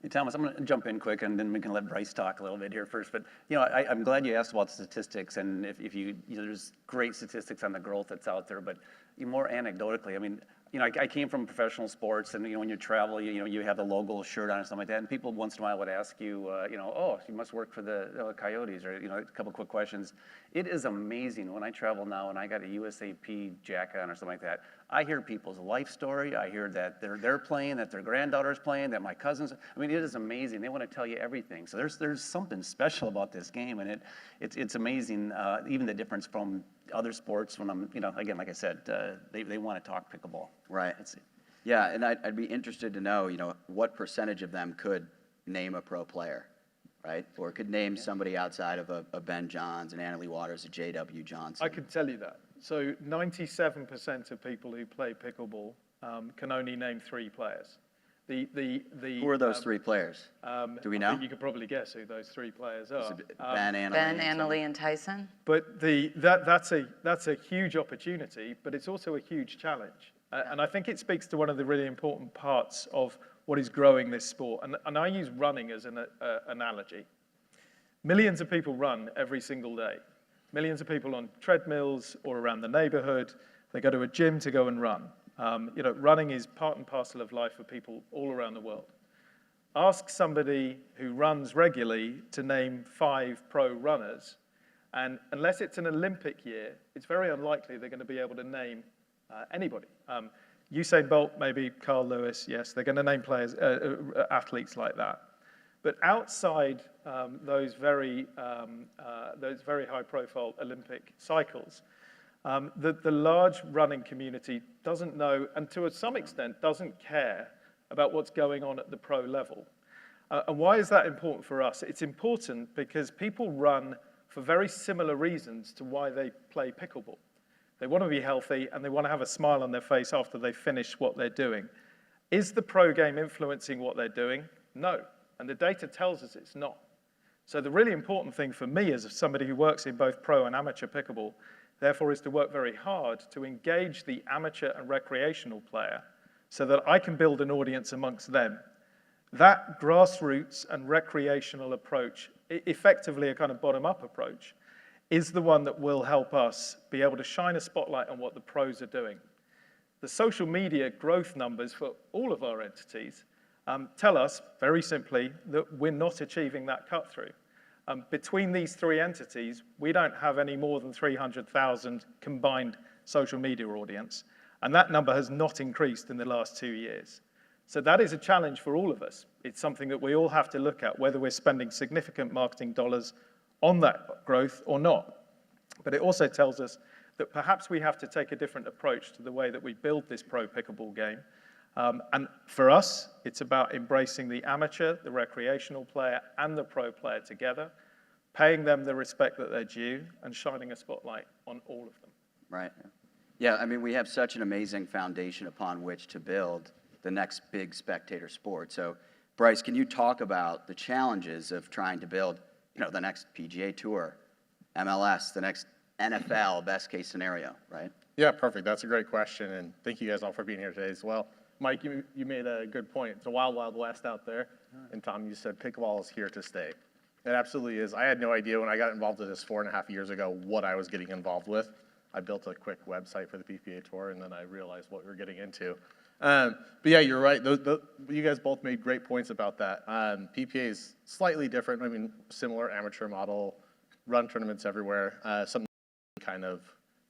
Hey, Thomas, I'm going to jump in quick, and then we can let Bryce talk a little bit here first. But I'm glad you asked about statistics, and if there's great statistics on the growth that's out there. But more anecdotally, I mean, I came from professional sports, and when you travel, you have the logo shirt on or something like that, and people once in a while would ask you, oh, you must work for the Coyotes, or a couple quick questions. It is amazing when I travel now, and I got a USAP jacket on or something like that. I hear people's life story. I hear that they're playing, that their granddaughter's playing, that my cousins. I mean, it is amazing. They want to tell you everything. So there's something special about this game, and it's amazing. Even the difference from other sports when I'm, again, like I said, they want to talk pickleball. Right. Yeah, and I'd be interested to know, what percentage of them could name a pro player, right? Or could name somebody outside of a Ben Johns, an Nealy Waters, a J.W. Johnson. I could tell you that. So 97% of people who play pickleball can only name 3 players. Who are those 3 players? Do we know? I think you could probably guess who those 3 players are. Ben, Nealy, and Tyson. But that's a huge opportunity, but it's also a huge challenge. And I think it speaks to one of the really important parts of what is growing this sport. And I use running as an analogy. Millions of people run every single day. Millions of people on treadmills or around the neighborhood. They go to a gym to go and run. Running is part and parcel of life for people all around the world. Ask somebody who runs regularly to name 5 pro runners, and unless it's an Olympic year, it's very unlikely they're going to be able to name anybody. Usain Bolt, maybe Carl Lewis, yes, they're going to name players, athletes like that. But outside those very high-profile Olympic cycles, the large running community doesn't know, and to some extent doesn't care about what's going on at the pro level. And why is that important for us? It's important because people run for very similar reasons to why they play pickleball. They want to be healthy, and they want to have a smile on their face after they finish what they're doing. Is the pro game influencing what they're doing? No. And the data tells us it's not. So the really important thing for me as somebody who works in both pro and amateur pickleball, therefore, is to work very hard to engage the amateur and recreational player so that I can build an audience amongst them. That grassroots and recreational approach, effectively a kind of bottom-up approach, is the one that will help us be able to shine a spotlight on what the pros are doing. The social media growth numbers for all of our entities tell us, very simply, that we're not achieving that cut-through. Between these 3 entities, we don't have any more than 300,000 combined social media audience, and that number has not increased in the last 2 years. So that is a challenge for all of us. It's something that we all have to look at, whether we're spending significant marketing dollars on that growth or not. But it also tells us that perhaps we have to take a different approach to the way that we build this pro pickleball game. And for us, it's about embracing the amateur, the recreational player, and the pro player together, paying them the respect that they're due, and shining a spotlight on all of them. Right. Yeah, I mean, we have such an amazing foundation upon which to build the next big spectator sport. So, Bryce, can you talk about the challenges of trying to build, the next PGA Tour, MLS, the next NFL, best case scenario, right? Yeah, perfect. That's a great question, and thank you guys all for being here today as well. Mike, you made a good point. It's a wild, wild west out there. And Tom, you said pickleball is here to stay. It absolutely is. I had no idea when I got involved with this 4.5 years ago what I was getting involved with. I built a quick website for the PPA Tour, and then I realized what we were getting into. But yeah, you're right. You guys both made great points about that. PPA is slightly different. I mean, similar amateur model, run tournaments everywhere. Something we kind of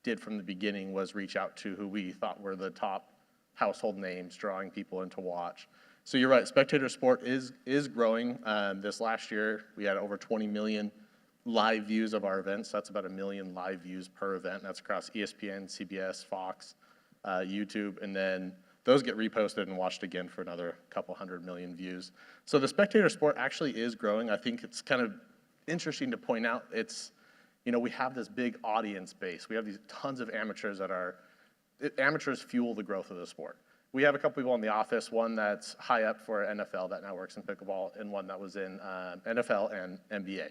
did from the beginning was reach out to who we thought were the top household names, drawing people in to watch. So you're right, spectator sport is growing. This last year, we had over 20 million live views of our events. That's about 1 million live views per event. That's across ESPN, CBS, Fox, YouTube, and then those get reposted and watched again for another couple 100 million views. So the spectator sport actually is growing. I think it's kind of interesting to point out. We have this big audience base. We have these tons of amateurs amateurs fuel the growth of the sport. We have a couple people in the office, one that's high up for NFL that now works in pickleball, and one that was in NFL and NBA.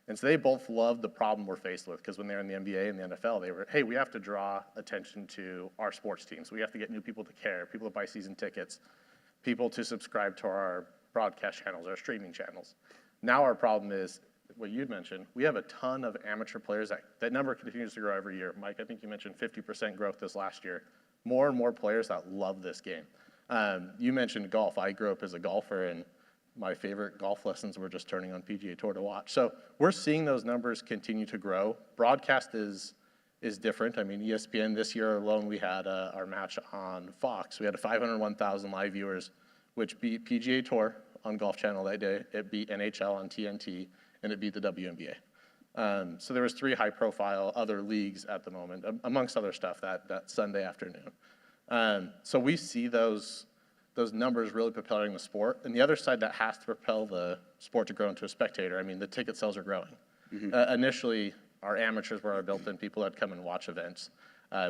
And so they both love the problem we're faced with, because when they're in the NBA and the NFL, they were, hey, we have to draw attention to our sports teams. We have to get new people to care, people to buy season tickets, people to subscribe to our broadcast channels, our streaming channels. Now our problem is what you'd mentioned. We have a ton of amateur players. That number continues to grow every year. Mike, I think you mentioned 50% growth this last year. More and more players that love this game. You mentioned golf. I grew up as a golfer, and my favorite golf lessons were just turning on PGA Tour to watch. So we're seeing those numbers continue to grow. Broadcast is different. I mean, ESPN this year alone, we had our match on Fox. We had 501,000 live viewers, which beat PGA Tour on Golf Channel that day. It beat NHL on TNT, and it beat the WNBA. So there was 3 high-profile other leagues at the moment, amongst other stuff, that Sunday afternoon. So we see those numbers really propelling the sport. And the other side that has to propel the sport to grow into a spectator, I mean, the ticket sales are growing. Initially, our amateurs were our built-in people that come and watch events.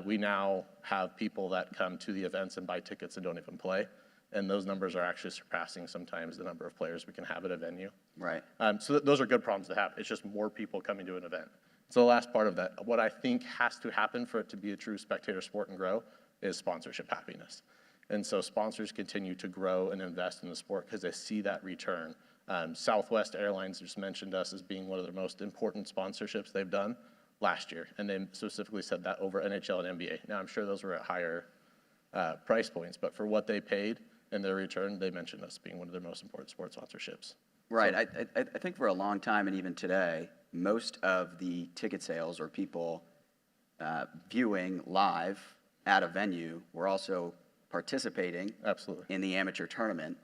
We now have people that come to the events and buy tickets and don't even play. And those numbers are actually surpassing sometimes the number of players we can have at a venue. Right. So those are good problems to have. It's just more people coming to an event. So the last part of that, what I think has to happen for it to be a true spectator sport and grow is sponsorship happiness. And so sponsors continue to grow and invest in the sport because they see that return. Southwest Airlines just mentioned us as being one of their most important sponsorships they've done last year. And they specifically said that over NHL and NBA. Now, I'm sure those were at higher price points, but for what they paid and their return, they mentioned us being one of their most important sports sponsorships. Right. So, I think for a long time, and even today, most of the ticket sales or people viewing live at a venue were also participating Absolutely. in the amateur tournament.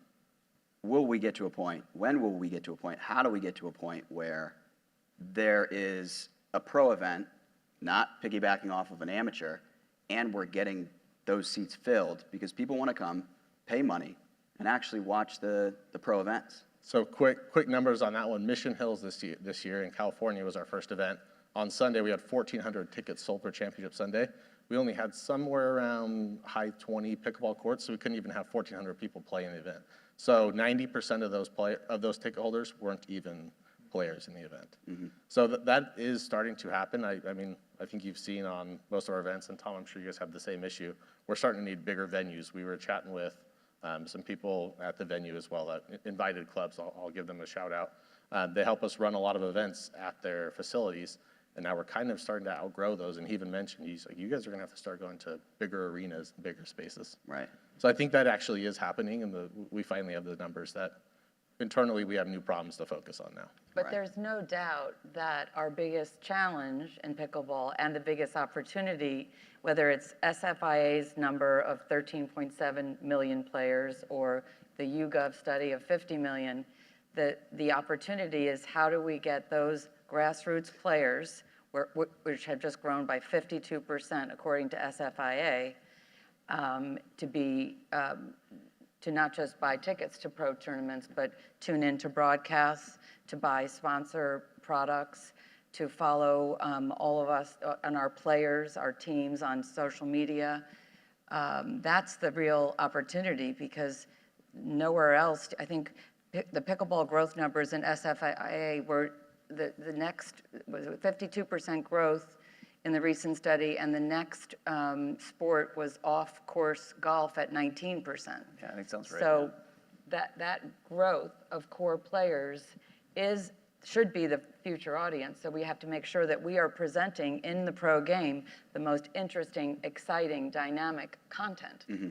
Will we get to a point? When will we get to a point? How do we get to a point where there is a pro event, not piggybacking off of an amateur, and we're getting those seats filled because people want to come, pay money, and actually watch the pro events? So quick numbers on that one. Mission Hills this year in California was our first event. On Sunday, we had 1,400 tickets sold for Championship Sunday. We only had somewhere around high 20 pickleball courts, so we couldn't even have 1,400 people play in the event. So 90% of those ticket holders weren't even players in the event. Mm-hmm. So that is starting to happen. I mean, I think you've seen on most of our events, and Tom, I'm sure you guys have the same issue. We're starting to need bigger venues. We were chatting with some people at the venue as well, invited clubs. I'll give them a shout out. They help us run a lot of events at their facilities, and now we're kind of starting to outgrow those. And he even mentioned, he's like, you guys are going to have to start going to bigger arenas, bigger spaces. Right. So I think that actually is happening, and we finally have the numbers that internally we have new problems to focus on now. But there's no doubt that our biggest challenge in pickleball and the biggest opportunity, whether it's SFIA's number of 13.7 million players or the YouGov study of 50 million, the opportunity is how do we get those grassroots players, which have just grown by 52% according to SFIA, to not just buy tickets to pro tournaments, but tune into broadcasts, to buy sponsor products, to follow all of us and our players, our teams on social media. That's the real opportunity because nowhere else, I think the pickleball growth numbers in SFIA were the next, was it 52% growth in the recent study, and the next sport was off-course golf at 19%. Yeah, I think sounds right. So that growth of core players should be the future audience. So we have to make sure that we are presenting in the pro game the most interesting, exciting, dynamic content. Mm-hmm.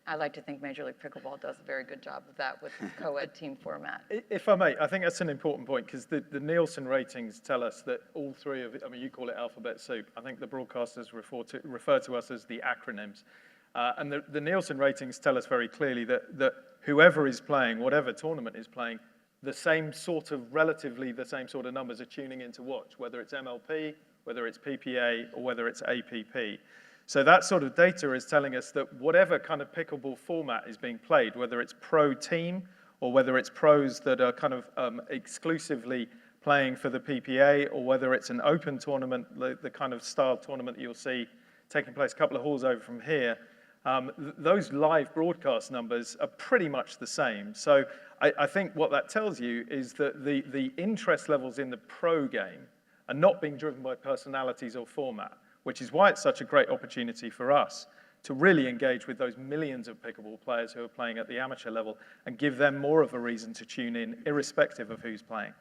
I like to think Major League Pickleball does a very good job of that with co-ed team format. If I may, I think that's an important point because the Nielsen ratings tell us that all three of it, I mean, you call it alphabet soup. I think the broadcasters refer to us as the acronyms. And the Nielsen ratings tell us very clearly that whoever is playing, whatever tournament is playing, relatively the same sort of numbers are tuning in to watch, whether it's MLP, whether it's PPA, or whether it's APP. So that sort of data is telling us that whatever kind of pickleball format is being played, whether it's pro team or whether it's pros that are kind of exclusively playing for the PPA, or whether it's an open tournament, the kind of style tournament that you'll see taking place a couple of halls over from here, those live broadcast numbers are pretty much the same. So I think what that tells you is that the interest levels in the pro game are not being driven by personalities or format, which is why it's such a great opportunity for us to really engage with those millions of pickleball players who are playing at the amateur level and give them more of a reason to tune in, irrespective of who's playing.